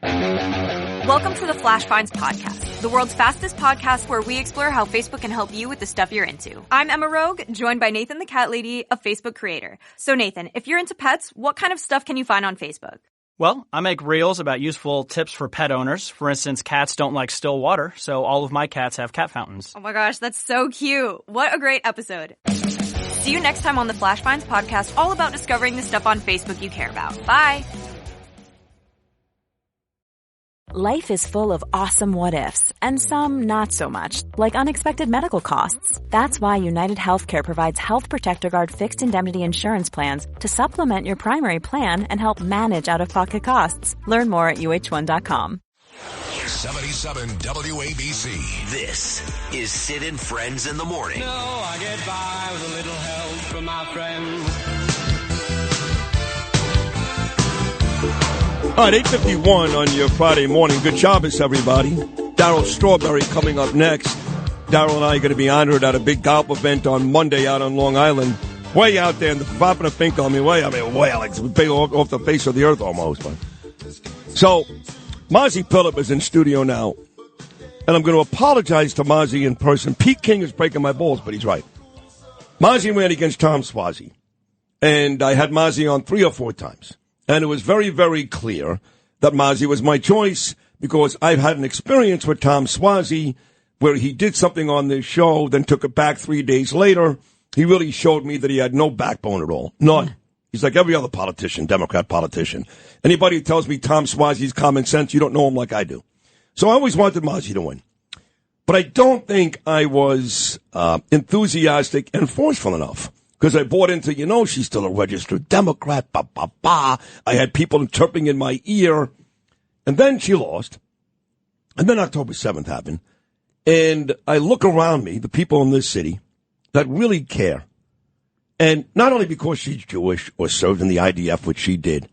Welcome to the Flash Finds Podcast, the world's fastest podcast where we explore how Facebook can help you with the stuff you're into. I'm Emma Rogue, joined by Nathan the Cat Lady, a Facebook creator. So Nathan, if you're into pets, what kind of stuff can you find on Facebook? Well, I make reels about useful tips for pet owners. For instance, cats don't like still water, so all of my cats have cat fountains. Oh my gosh, that's so cute. What a great episode. See you next time on the Flash Finds Podcast, all about discovering the stuff on Facebook you care about. Bye. Life is full of awesome what-ifs, and some not so much, like unexpected medical costs. That's why United Healthcare provides Health Protector Guard fixed indemnity insurance plans to supplement your primary plan and help manage out-of-pocket costs. Learn more at UH1.com. 77 WABC. This is Sid and Friends in the Morning. No, I get by with a little help from my friends. All right, 8:51 on your Friday morning. Good Shabbos, everybody. Darryl Strawberry coming up next. Darryl and I are going to be honored at a big golf event on Monday out on Long Island. Way out there in the Fountain of Finkel. Way like off the face of the earth almost. But. So, Mazi Pilip is in studio now. And I'm going to apologize to Mazi in person. Pete King is breaking my balls, but he's right. Mazi ran against Tom Suozzi. And I had Mazi on 3 or 4 times. And it was very, very clear that Mazi was my choice because I've had an experience with Tom Suozzi where he did something on this show, then took it back 3 days later. He really showed me that he had no backbone at all. None. He's like every other politician, Democrat politician. Anybody who tells me Tom Suozzi's common sense, you don't know him like I do. So I always wanted Mazi to win. But I don't think I was enthusiastic and forceful enough. Because I bought into, she's still a registered Democrat, I had people chirping in my ear. And then she lost. And then October 7th happened. And I look around me, the people in this city that really care. And not only because she's Jewish or served in the IDF, which she did,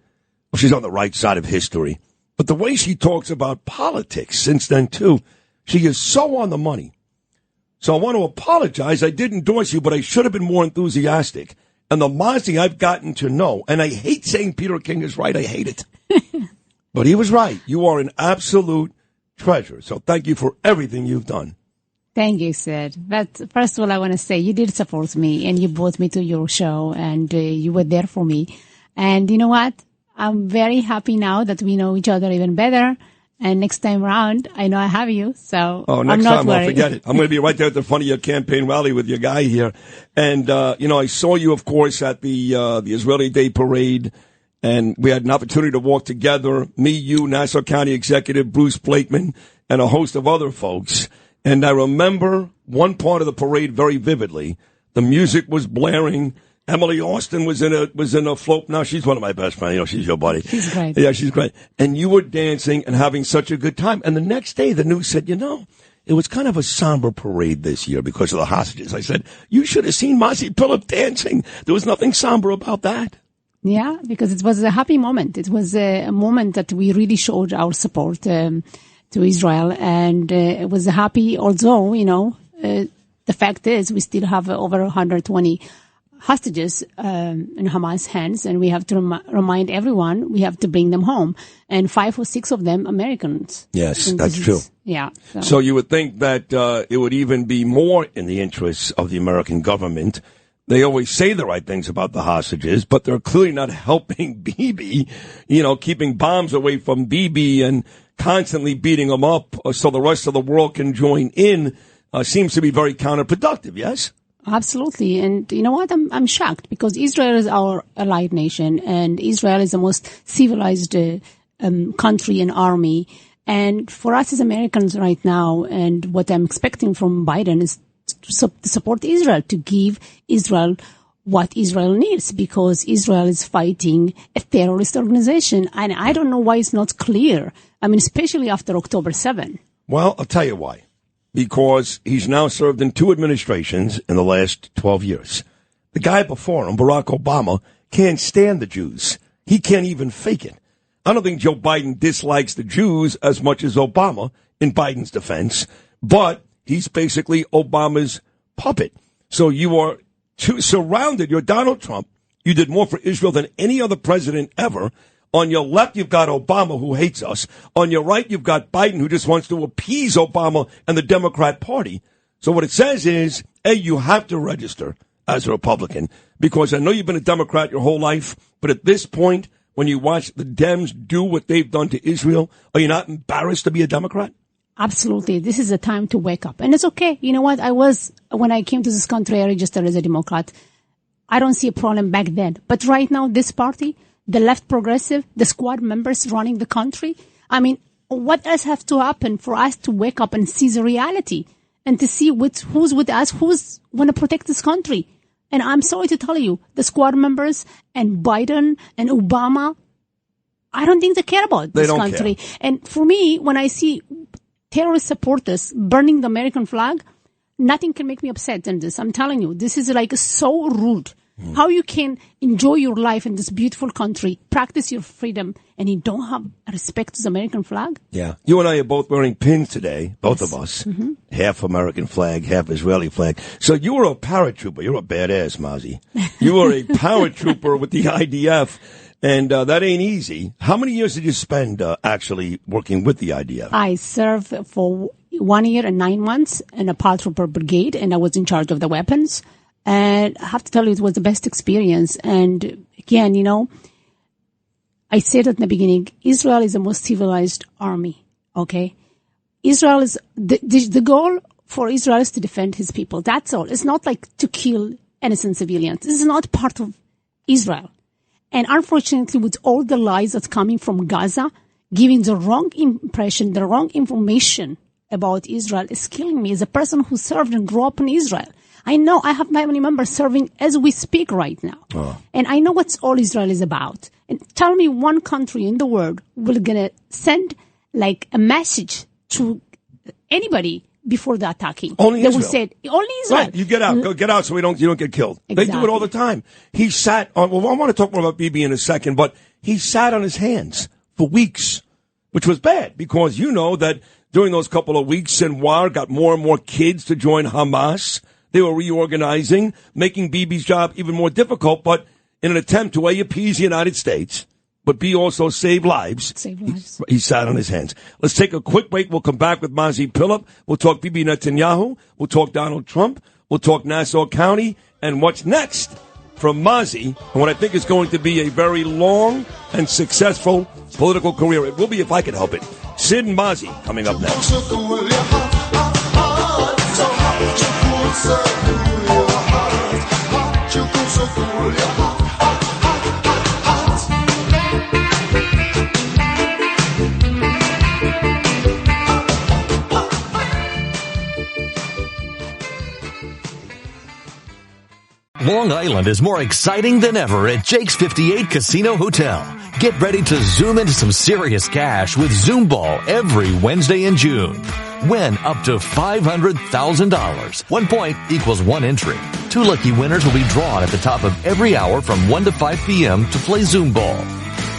or she's on the right side of history, but the way she talks about politics since then, too, she is so on the money. So I want to apologize. I did endorse you, but I should have been more enthusiastic. And the Mazi I've gotten to know, and I hate saying Peter King is right. I hate it. But he was right. You are an absolute treasure. So thank you for everything you've done. Thank you, Sid. But first of all, I want to say you did support me, and you brought me to your show, and you were there for me. And you know what? I'm very happy now that we know each other even better. And next time around, I know I have you, so next I'm not time worried. I'll forget it. I'm going to be right there at the front of your campaign rally with your guy here. And, I saw you, of course, at the Israeli Day Parade, and we had an opportunity to walk together, me, you, Nassau County Executive Bruce Blakeman, and a host of other folks. And I remember one part of the parade very vividly. The music was blaring. Emily Austin was in a float. Now she's one of my best friends. She's your buddy. She's great. Yeah, she's great. And you were dancing and having such a good time. And the next day, the news said, it was kind of a somber parade this year because of the hostages. I said, you should have seen Mazi Pilip dancing. There was nothing somber about that. Yeah, because it was a happy moment. It was a moment that we really showed our support to Israel. And it was happy, although, the fact is we still have over 120 hostages in Hamas hands, and we have to remind everyone we have to bring them home, and 5 or 6 of them Americans. Yes, that's true. Yeah. So you would think that it would even be more in the interests of the American government. They always say the right things about the hostages, but they're clearly not helping Bibi, keeping bombs away from Bibi and constantly beating them up so the rest of the world can join in seems to be very counterproductive, yes? Absolutely. And you know what? I'm shocked because Israel is our allied nation, and Israel is the most civilized country and army. And for us as Americans right now, and what I'm expecting from Biden is to support Israel, to give Israel what Israel needs, because Israel is fighting a terrorist organization. And I don't know why it's not clear. Especially after October 7. Well, I'll tell you why. Because he's now served in 2 administrations in the last 12 years. The guy before him, Barack Obama, can't stand the Jews. He can't even fake it. I don't think Joe Biden dislikes the Jews as much as Obama, in Biden's defense, but he's basically Obama's puppet. So you are surrounded. You're Donald Trump. You did more for Israel than any other president ever. On your left, you've got Obama, who hates us. On your right, you've got Biden, who just wants to appease Obama and the Democrat Party. So what it says is, A, you have to register as a Republican, because I know you've been a Democrat your whole life, but at this point, when you watch the Dems do what they've done to Israel, are you not embarrassed to be a Democrat? Absolutely. This is a time to wake up. And it's okay. You know what? When I came to this country, I registered as a Democrat. I don't see a problem back then. But right now, this party, the left progressive, the squad members running the country, I mean, what else has to happen for us to wake up and see the reality and to see who's with us, who's want to protect this country? And I'm sorry to tell you, the squad members and Biden and Obama, I don't think they care about this country. Care. And for me, when I see terrorist supporters burning the American flag, nothing can make me upset in this. I'm telling you, this is like so rude. How you can enjoy your life in this beautiful country, practice your freedom, and you don't have respect to the American flag? Yeah. You and I are both wearing pins today, both of us. Mm-hmm. Half American flag, half Israeli flag. So you were a paratrooper. You're a badass, Mazi. You were a paratrooper with the IDF, and that ain't easy. How many years did you spend actually working with the IDF? I served for 1 year and 9 months in a paratrooper brigade, and I was in charge of the weapons. And I have to tell you, it was the best experience. And again, you know, I said at the beginning, Israel is the most civilized army. Okay. Israel is the goal for Israel is to defend his people. That's all. It's not like to kill innocent civilians. This is not part of Israel. And unfortunately, with all the lies that's coming from Gaza, giving the wrong impression, the wrong information about Israel is killing me as a person who served and grew up in Israel. I know I have family members serving as we speak right now. Oh. And I know what's all Israel is about. And tell me one country in the world will gonna send like a message to anybody before the attacking. Only Israel. They will say, only Israel. Right, you get out. Go get out so you don't get killed. Exactly. They do it all the time. He sat on, well, I want to talk more about Bibi in a second, but he sat on his hands for weeks, which was bad because you know that during those couple of weeks, Sinwar got more and more kids to join Hamas. They were reorganizing, making Bibi's job even more difficult, but in an attempt to A, appease the United States, but B, also save lives. He sat on his hands. Let's take a quick break. We'll come back with Mazi Pilip. We'll talk Bibi Netanyahu. We'll talk Donald Trump. We'll talk Nassau County. And what's next from Mazi, and what I think is going to be a very long and successful political career. It will be if I can help it. Sid and Mazi coming up next. Long Island is more exciting than ever at Jake's 58 Casino Hotel. Get ready to zoom into some serious cash with Zoom Ball every Wednesday in June. Win up to $500,000. 1 point equals 1 entry. 2 lucky winners will be drawn at the top of every hour from 1 to 5 p.m. to play Zoom Ball.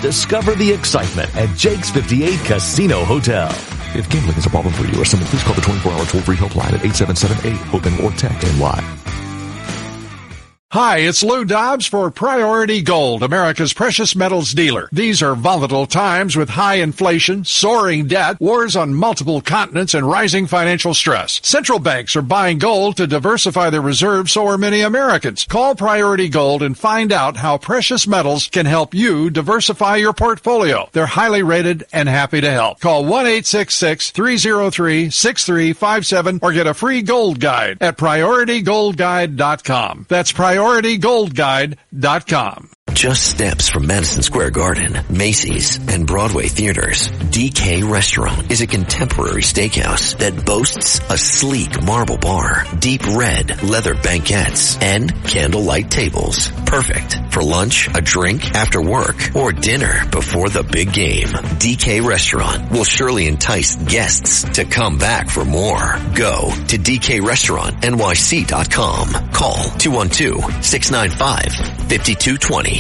Discover the excitement at Jake's 58 Casino Hotel. If gambling is a problem for you or someone, please call the 24-hour toll-free helpline at 877-8-OPEN or text NY. Hi, it's Lou Dobbs for Priority Gold, America's precious metals dealer. These are volatile times with high inflation, soaring debt, wars on multiple continents, and rising financial stress. Central banks are buying gold to diversify their reserves, so are many Americans. Call Priority Gold and find out how precious metals can help you diversify your portfolio. They're highly rated and happy to help. Call 1-866-303-6357 or get a free gold guide at PriorityGoldGuide.com. That's PriorityGoldGuide.com. Just steps from Madison Square Garden, Macy's, and Broadway theaters, DK Restaurant is a contemporary steakhouse that boasts a sleek marble bar, deep red leather banquettes, and candlelight tables. Perfect for lunch, a drink, after work, or dinner before the big game. DK Restaurant will surely entice guests to come back for more. Go to DKRestaurantNYC.com. Call 212-695-5220.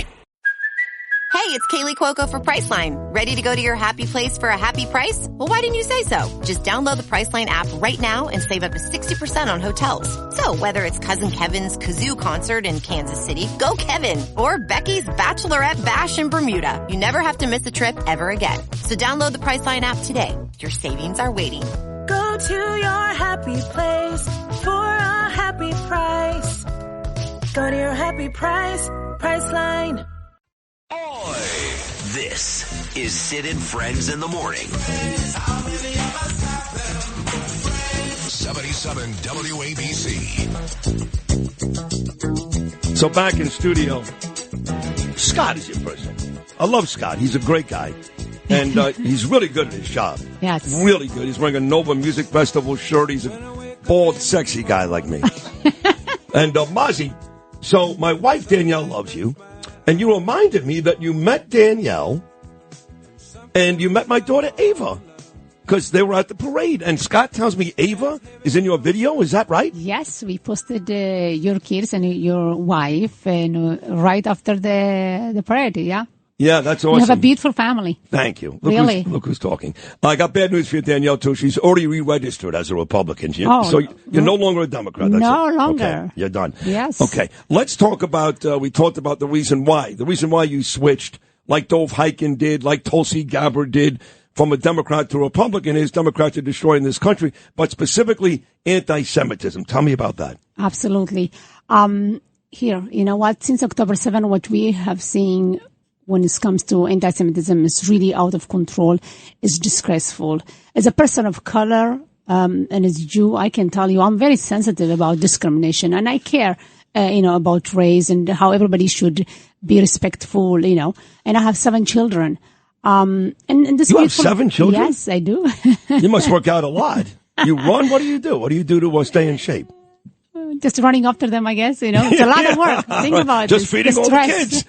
Hey, it's Kaylee Cuoco for Priceline. Ready to go to your happy place for a happy price? Well, why didn't you say so? Just download the Priceline app right now and save up to 60% on hotels. So whether it's Cousin Kevin's Kazoo Concert in Kansas City, go Kevin, or Becky's Bachelorette Bash in Bermuda, you never have to miss a trip ever again. So download the Priceline app today. Your savings are waiting. Go to your happy place for a happy price. Go to your happy price, Priceline. This is Sid and Friends in the Morning. 77 WABC. So back in studio, Scott is your person. I love Scott. He's a great guy. And he's really good at his job. Yes. Really good. He's wearing a Nova Music Festival shirt. He's a bald, sexy guy like me. And Mazi, so my wife Danielle loves you. And you reminded me that you met Danielle and you met my daughter Ava because they were at the parade. And Scott tells me Ava is in your video. Is that right? Yes, we posted your kids and your wife and right after the parade, yeah. Yeah, that's awesome. You have a beautiful family. Thank you. Really? Look who's talking. I got bad news for you, Danielle, too. She's already re-registered as a Republican. So you're no longer a Democrat. That's no it. longer. Okay, you're done. Yes. Okay. Let's talk about, we talked about the reason why. The reason why you switched, like Dov Hikind did, like Tulsi Gabbard did, from a Democrat to a Republican, is Democrats are destroying this country, but specifically anti-Semitism. Tell me about that. Absolutely. Here, you know what? Since October 7, what we have seen when it comes to anti-Semitism is really out of control. It's disgraceful. As a person of color, and as a Jew, I can tell you I'm very sensitive about discrimination and I care, about race and how everybody should be respectful, and I have 7 children. And this you have 7 children? Yes, I do. You must work out a lot. You run? What do you do? What do you do to stay in shape? Just running after them, I guess, It's a lot of work. Think about it. Just feeding all the kids.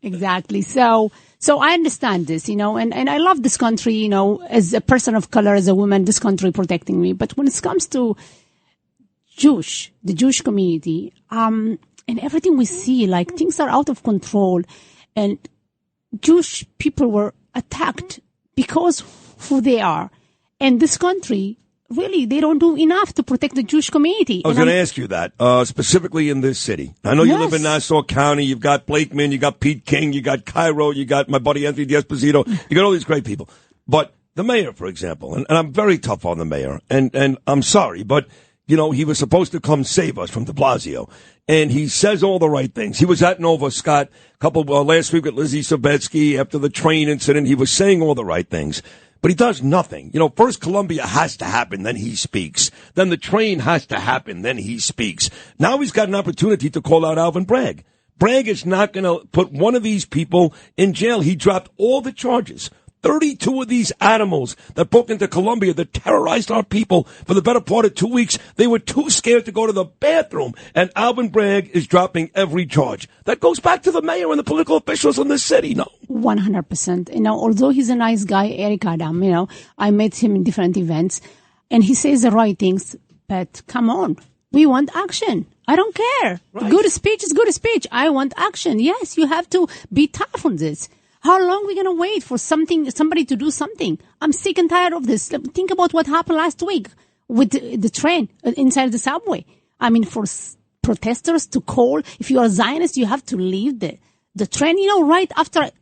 Exactly. So I understand this, and I love this country, as a person of color, as a woman, this country protecting me. But when it comes to the Jewish community, and everything we see, like things are out of control and Jewish people were attacked because who they are. And this country, really, they don't do enough to protect the Jewish community. I was going to ask you that, specifically in this city. I know you live in Nassau County. You've got Blakeman, you got Pete King, you got Cairo, you got my buddy Anthony D'Esposito. You got all these great people. But the mayor, for example, and I'm very tough on the mayor, and I'm sorry, but, he was supposed to come save us from de Blasio. And he says all the right things. He was at Nova, Scott, last week with Lizzie Sobetsky after the train incident. He was saying all the right things. But he does nothing. First Columbia has to happen, then he speaks. Then the train has to happen, then he speaks. Now he's got an opportunity to call out Alvin Bragg. Bragg is not going to put one of these people in jail. He dropped all the charges. 32 of these animals that broke into Columbia that terrorized our people for the better part of 2 weeks. They were too scared to go to the bathroom. And Alvin Bragg is dropping every charge. That goes back to the mayor and the political officials in this city, no? 100%. Although he's a nice guy, Eric Adam, I met him in different events and he says the right things, but come on. We want action. I don't care. Right. Good speech is good speech. I want action. Yes, you have to be tough on this. How long are we going to wait for somebody to do something? I'm sick and tired of this. Think about what happened last week with the train inside the subway. I mean, for protesters to call, if you are a Zionist, you have to leave the train. Right after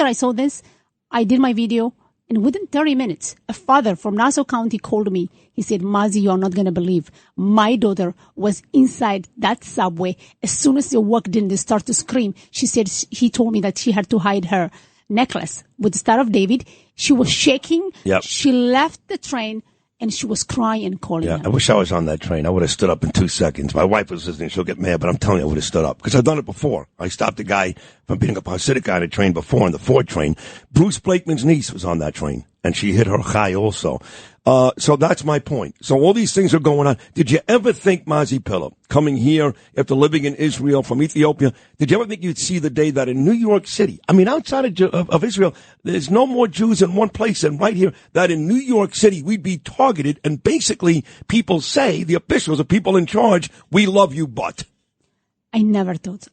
I saw this, I did my video. And within 30 minutes, a father from Nassau County called me. He said, Mazi, you're not going to believe. My daughter was inside that subway. As soon as they walked in, they started to scream. She said he told me that she had to hide her necklace with the Star of David. She was shaking. Yep. She left the train and she was crying and calling him. I wish I was on that train. I would have stood up in 2 seconds. My wife was listening. She'll get mad, but I'm telling you, I would have stood up because I've done it before. I stopped a guy from beating up a Hasidic guy on a train before, on the Ford train. Bruce Blakeman's niece was on that train, and she hit her chai also. So that's my point. So all these things are going on. Did you ever think, Mazi Pilip, coming here after living in Israel from Ethiopia, did you ever think you'd see the day that in New York City, I mean, outside of Israel, there's no more Jews in one place than right here, that in New York City we'd be targeted and basically people say, the officials, the people in charge, we love you, but. I never thought.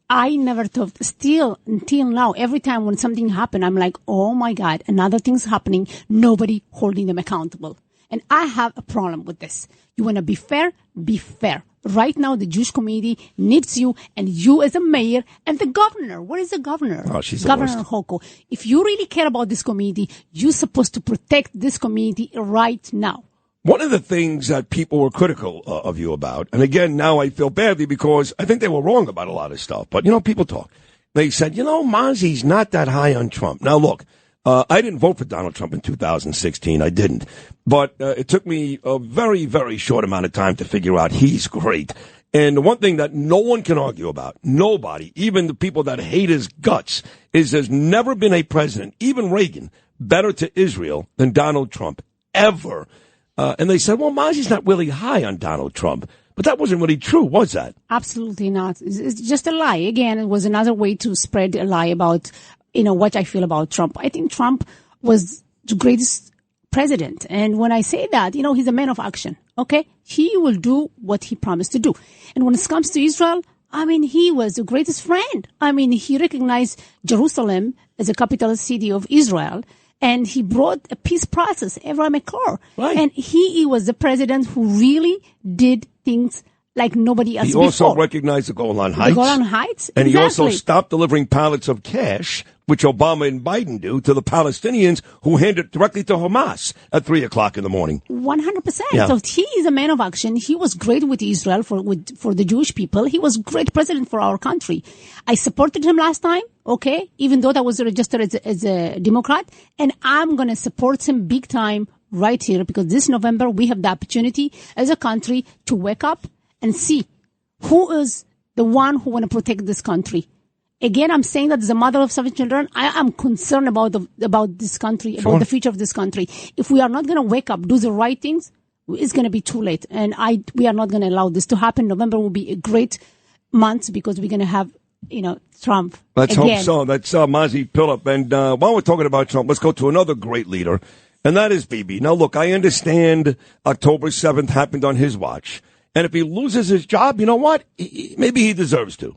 Still, until now, every time when something happened, I'm like, oh my God, another thing's happening. Nobody holding them accountable. And I have a problem with this. You want to be fair? Be fair. Right now, the Jewish community needs you, and you as a mayor and the governor. Where is the governor? Oh, she's the Governor worst. Hochul. If you really care about this community, you're supposed to protect this community right now. One of the things that people were critical of you about, and again, now I feel badly because I think they were wrong about a lot of stuff, but, people talk. They said, Mazi's not that high on Trump. Now, look, I didn't vote for Donald Trump in 2016. I didn't. But it took me a very, very short amount of time to figure out he's great. And the one thing that no one can argue about, nobody, even the people that hate his guts, is there's never been a president, even Reagan, better to Israel than Donald Trump, ever. And they said, well, Mazi's not really high on Donald Trump. But that wasn't really true, was that? Absolutely not. It's just a lie. Again, it was another way to spread a lie about, what I feel about Trump. I think Trump was the greatest president. And when I say that, he's a man of action. Okay? He will do what he promised to do. And when it comes to Israel, he was the greatest friend. He recognized Jerusalem as a capital city of Israel. And he brought a peace process, Abraham Accord. Right. And he was the president who really did things like nobody else He before. also recognized the Golan Heights. The Golan Heights, And exactly. he also stopped delivering pallets of cash, which Obama and Biden do, to the Palestinians who hand it directly to Hamas at 3 o'clock in the morning. 100%. Yeah. So he is a man of action. He was great with Israel for the Jewish people. He was great president for our country. I supported him last time, okay, even though I was registered as a Democrat. And I'm going to support him big time right here because this November we have the opportunity as a country to wake up and see who is the one who want to protect this country. Again, I'm saying that as a mother of 7 children, I am concerned about this country, about the future of this country. If we are not going to wake up, do the right things, it's going to be too late. And we are not going to allow this to happen. November will be a great month because we're going to have, Trump. Let's again. hope so. That's Mazi Pilip. And while we're talking about Trump, let's go to another great leader, and that is Bibi. Now, look, I understand October 7th happened on his watch. And if he loses his job, you know what? Maybe he deserves to.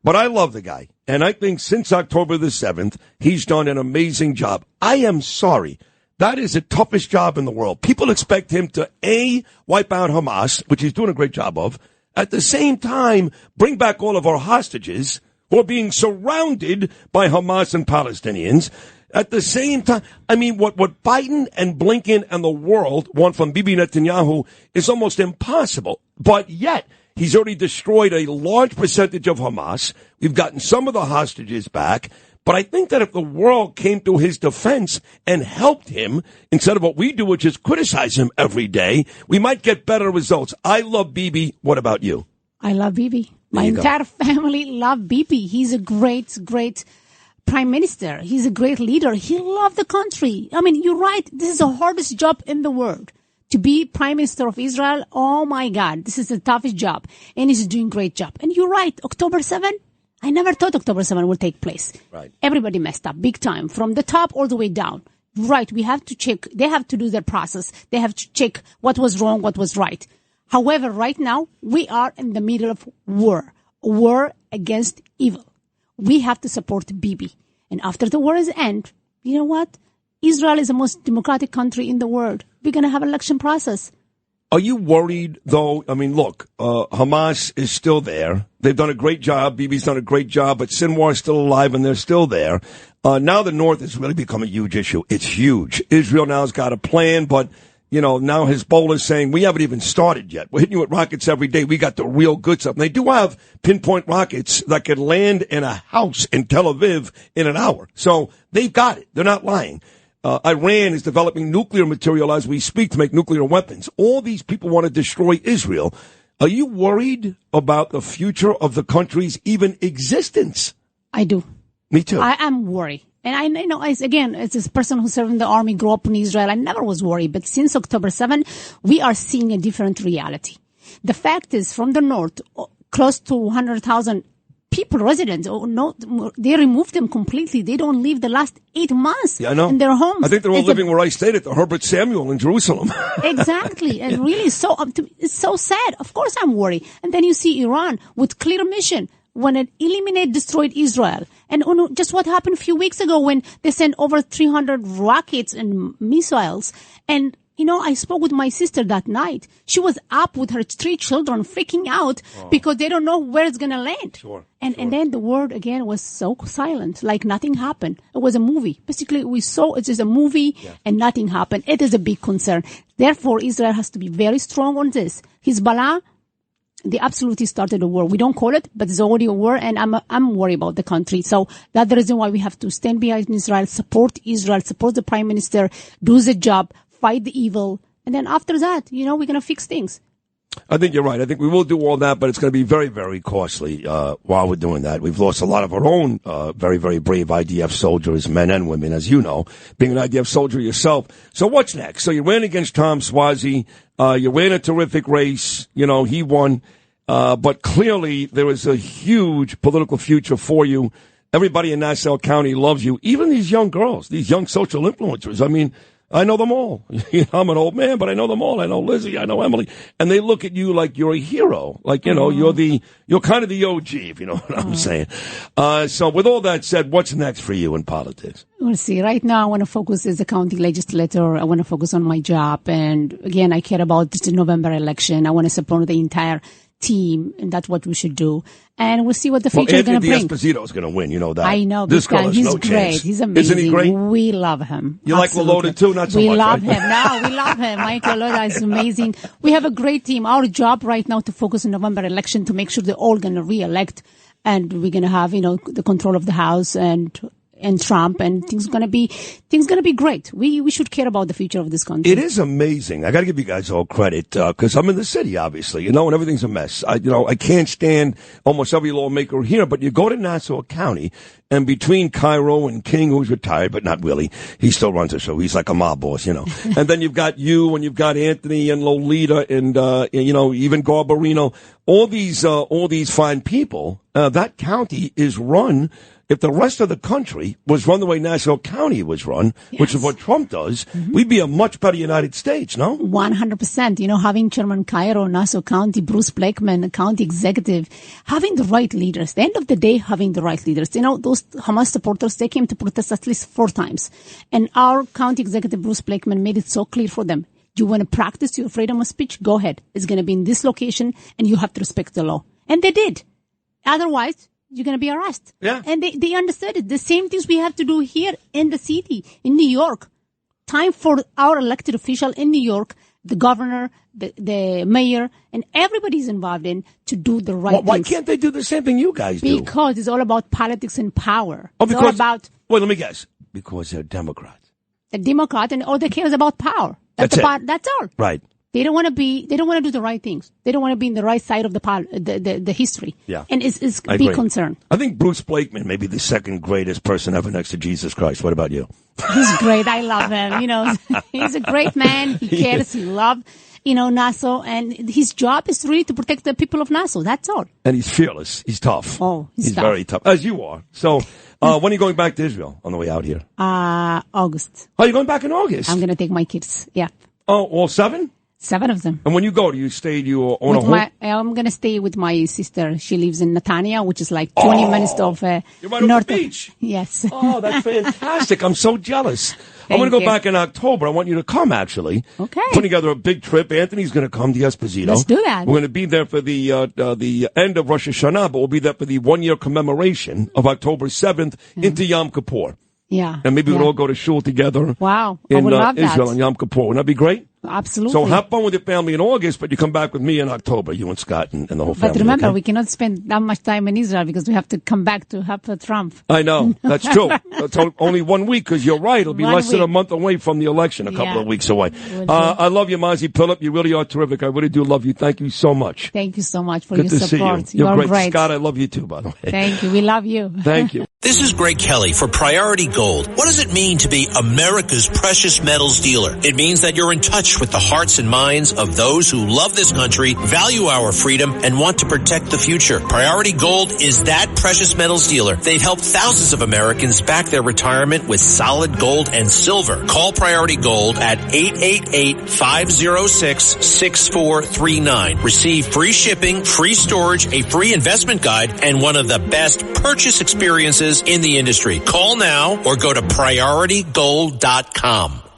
But I love the guy. And I think since October the 7th, he's done an amazing job. I am sorry. That is the toughest job in the world. People expect him to, A, wipe out Hamas, which he's doing a great job of. At the same time, bring back all of our hostages who are being surrounded by Hamas and Palestinians. At the same time, what Biden and Blinken and the world want from Bibi Netanyahu is almost impossible. But yet, he's already destroyed a large percentage of Hamas. We've gotten some of the hostages back. But I think that if the world came to his defense and helped him, instead of what we do, which is criticize him every day, we might get better results. I love Bibi. What about you? I love Bibi. My entire family love Bibi. He's a great prime minister. He's a great leader. He loved the country. You're right. This is the hardest job in the world. To be prime minister of Israel, oh my God, this is the toughest job. And he's doing a great job. And you're right, October 7th, I never thought October 7th would take place. Right. Everybody messed up big time, from the top all the way down. Right, we have to check. They have to do their process. They have to check what was wrong, what was right. However, right now, we are in the middle of war against evil. We have to support Bibi. And after the war is end, you know what? Israel is the most democratic country in the world. We're going to have an election process. Are you worried, though? Look, Hamas is still there. They've done a great job. Bibi's done a great job, but Sinwar is still alive, and they're still there. Now the North has really become a huge issue. It's huge. Israel now has got a plan, but, now Hezbollah is saying, we haven't even started yet. We're hitting you with rockets every day. We got the real good stuff. And they do have pinpoint rockets that could land in a house in Tel Aviv in an hour. So they've got it. They're not lying. Iran is developing nuclear material as we speak to make nuclear weapons. All these people want to destroy Israel. Are you worried about the future of the country's even existence? I do. Me too. I am worried. And I know, as this person who served in the army, grew up in Israel, I never was worried. But since October 7, we are seeing a different reality. The fact is, from the north, close to 100,000 people, residents, they removed them completely. They don't leave the last 8 months in their homes. I think they're all living where I stayed at the Herbert Samuel in Jerusalem. Exactly. And really, it's so sad. Of course I'm worried. And then you see Iran with clear mission when it destroyed Israel. And just what happened a few weeks ago when they sent over 300 rockets and missiles. And I spoke with my sister that night. She was up with her 3 children freaking out because they don't know where it's going to land. And then the world again was so silent, like nothing happened. It was a movie. Basically, we saw it is a movie and nothing happened. It is a big concern. Therefore, Israel has to be very strong on this. Hezbollah, they absolutely started a war. We don't call it, but it's already a war, and I'm worried about the country. So that's the reason why we have to stand behind Israel, support the Prime Minister, do the job, fight the evil, and then after that, we're going to fix things. I think you're right. I think we will do all that, but it's going to be very, very costly while we're doing that. We've lost a lot of our own very, very brave IDF soldiers, men and women, as you know, being an IDF soldier yourself. So what's next? So you ran against Tom Suozzi. You ran a terrific race. He won. But clearly there is a huge political future for you. Everybody in Nassau County loves you, even these young girls, these young social influencers. I mean, I know them all. I'm an old man, but I know them all. I know Lizzie. I know Emily. And they look at you like you're a hero. Like, you're kind of the OG, if you know what I'm saying. So with all that said, what's next for you in politics? We'll see. Right now, I want to focus as a county legislator. I want to focus on my job. And again, I care about the November election. I want to support the entire team, and that's what we should do. And we'll see what the future is going to bring. Anthony Esposito is going to win, you know that. I know. This guy, he's no great. chance. He's amazing. Isn't he great? We love him. You Absolutely. Like Loloda too? Not so much, We love right? him. No, we love him. Mike Loloda is amazing. We have a great team. Our job right now to focus on November election to make sure they're all going to re-elect, and we're going to have, the control of the House and Trump, and things gonna be great. We should care about the future of this country. It is amazing. I got to give you guys all credit because I'm in the city, obviously, and everything's a mess. I can't stand almost every lawmaker here, but you go to Nassau County, and between Cairo and King, who's retired but not really, he still runs the show. He's like a mob boss, and then you've got you, and you've got Anthony and Lolita, and even Garbarino. All these fine people. That county is run. If the rest of the country was run the way Nassau County was run, which is what Trump does, we'd be a much better United States, no? 100%. Having Chairman Cairo, Nassau County, Bruce Blakeman, county executive, having the right leaders. At the end of the day, having the right leaders. Those Hamas supporters, they came to protest at least 4 times. And our county executive, Bruce Blakeman, made it so clear for them. You want to practice your freedom of speech? Go ahead. It's going to be in this location, and you have to respect the law. And they did. Otherwise, you're going to be arrested. Yeah. And they understood it. The same things we have to do here in the city, in New York. Time for our elected official in New York, the governor, the mayor, and everybody's involved in to do the right things. Why can't they do the same thing you guys do? Because it's all about politics and power. Oh, it's all about... Wait, let me guess. Because they're Democrats. The Democrat, and all they care is about power. That's all. Right. They don't want to do the right things. They don't want to be in the right side of the history. Yeah. And it's a big concern. I think Bruce Blakeman may be the second greatest person ever next to Jesus Christ. What about you? He's great. I love him. He's a great man. He cares. He loves, Nassau. And his job is really to protect the people of Nassau. That's all. And he's fearless. He's tough. Oh, he's tough. Very tough. As you are. So, when are you going back to Israel on the way out here? August. Oh, you're going back in August? I'm going to take my kids. Yeah. Oh, all 7? 7 of them. And when you go, do you own a home? I'm going to stay with my sister. She lives in Netanya, which is like 20 minutes of you're right north on the beach. Yes. Oh, that's fantastic. I'm so jealous. I'm going to go back in October. I want you to come, actually. Okay. Putting together a big trip. Anthony's going to come to Esposito. Let's do that. We're going to be there for the end of Rosh Hashanah, but we'll be there for the 1-year commemoration of October 7th into Yom Kippur. Yeah. And maybe we'll all go to shul together. Wow. In I would love Israel that. on Yom Kippur. Wouldn't that be great? Absolutely. So have fun with your family in August, but you come back with me in October, you and Scott and the whole family. But remember, okay? we cannot spend that much time in Israel because we have to come back to have Trump. I know. That's true. That's only 1 week because you're right. It'll be less than a month away from the election, a couple of weeks away. I love you, Mazi Pilip. You really are terrific. I really do love you. Thank you so much. Thank you so much for Good your to support. see you. You're great. Scott, I love you too, by the way. Thank you. We love you. Thank you. This is Greg Kelly for Priority Gold. What does it mean to be America's precious metals dealer? It means that you're in touch with the hearts and minds of those who love this country, value our freedom, and want to protect the future. Priority Gold is that precious metals dealer. They've helped thousands of Americans back their retirement with solid gold and silver. Call Priority Gold at 888-506-6439. Receive free shipping, free storage, a free investment guide, and one of the best purchase experiences in the industry. Call now or go to PriorityGold.com.